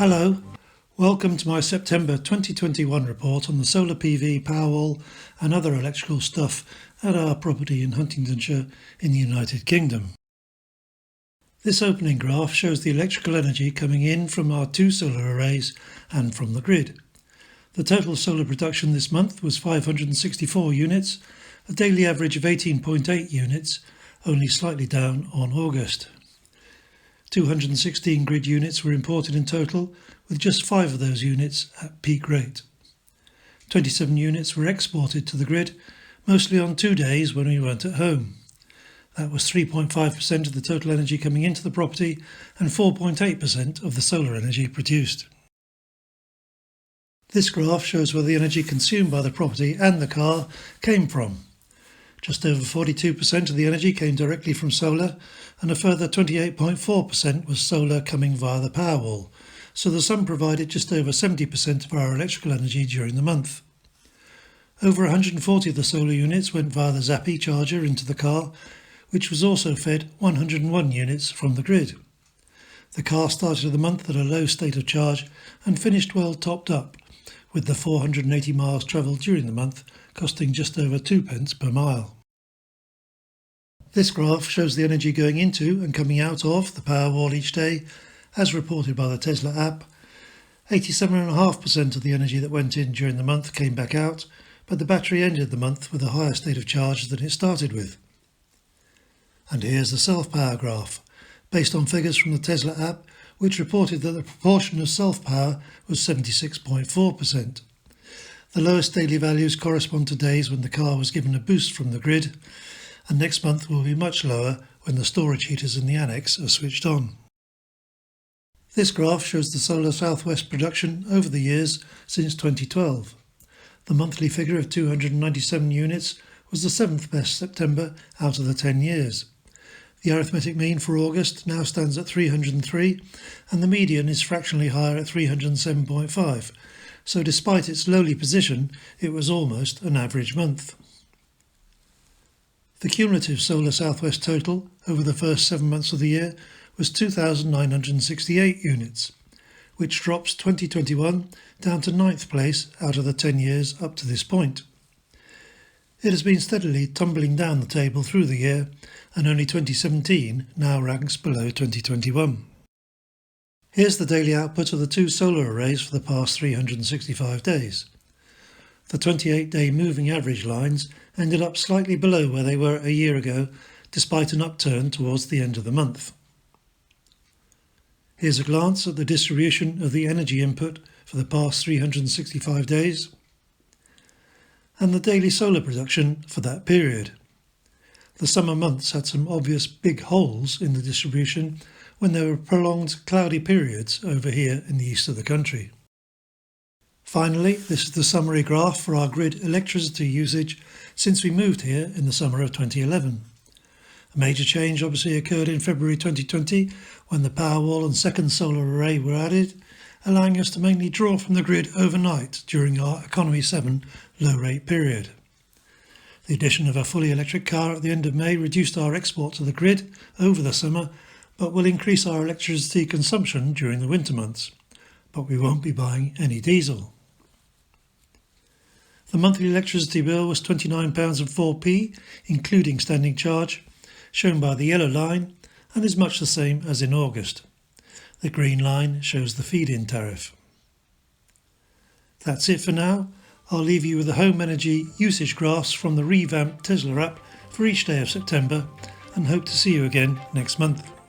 Hello, welcome to my September 2021 report on the solar PV, Powerwall and other electrical stuff at our property in Huntingdonshire in the United Kingdom. This opening graph shows the electrical energy coming in from our two solar arrays and from the grid. The total solar production this month was 564 units, a daily average of 18.8 units, only slightly down on August. 216 grid units were imported in total, with just 5 of those units at peak rate. 27 units were exported to the grid, mostly on 2 days when we weren't at home. That was 3.5% of the total energy coming into the property and 4.8% of the solar energy produced. This graph shows where the energy consumed by the property and the car came from. Just over 42% of the energy came directly from solar, and a further 28.4% was solar coming via the Powerwall, so the sum provided just over 70% of our electrical energy during the month. Over 140 of the solar units went via the zappi charger into the car, which was also fed 101 units from the grid. The car started the month at a low state of charge and finished well topped up, with the 480 miles travelled during the month costing just over 2 pence per mile. This graph shows the energy going into and coming out of the Powerwall each day, as reported by the Tesla app. 87.5% of the energy that went in during the month came back out, but the battery ended the month with a higher state of charge than it started with. And here's the self-power graph, based on figures from the Tesla app, which reported that the proportion of self-power was 76.4%. The lowest daily values correspond to days when the car was given a boost from the grid, and next month will be much lower when the storage heaters in the annex are switched on. This graph shows the solar southwest production over the years since 2012. The monthly figure of 297 units was the 7th best September out of the 10 years. The arithmetic mean for August now stands at 303, and the median is fractionally higher at 307.5. So despite its lowly position, it was almost an average month. The cumulative solar southwest total over the first 7 months of the year was 2,968 units, which drops 2021 down to 9th place out of the 10 years up to this point. It has been steadily tumbling down the table through the year, and only 2017 now ranks below 2021. Here's the daily output of the two solar arrays for the past 365 days. The 28-day moving average lines ended up slightly below where they were a year ago, despite an upturn towards the end of the month. Here's a glance at the distribution of the energy input for the past 365 days, and the daily solar production for that period. The summer months had some obvious big holes in the distribution when there were prolonged cloudy periods over here in the east of the country. Finally, this is the summary graph for our grid electricity usage since we moved here in the summer of 2011. A major change obviously occurred in February 2020 when the Powerwall and second solar array were added, allowing us to mainly draw from the grid overnight during our Economy 7 low rate period. The addition of a fully electric car at the end of May reduced our export to the grid over the summer, but will increase our electricity consumption during the winter months. But we won't be buying any diesel. The monthly electricity bill was £29.04, including standing charge, shown by the yellow line, and is much the same as in August. The green line shows the feed-in tariff. That's it for now. I'll leave you with the home energy usage graphs from the revamped Tesla app for each day of September, and hope to see you again next month.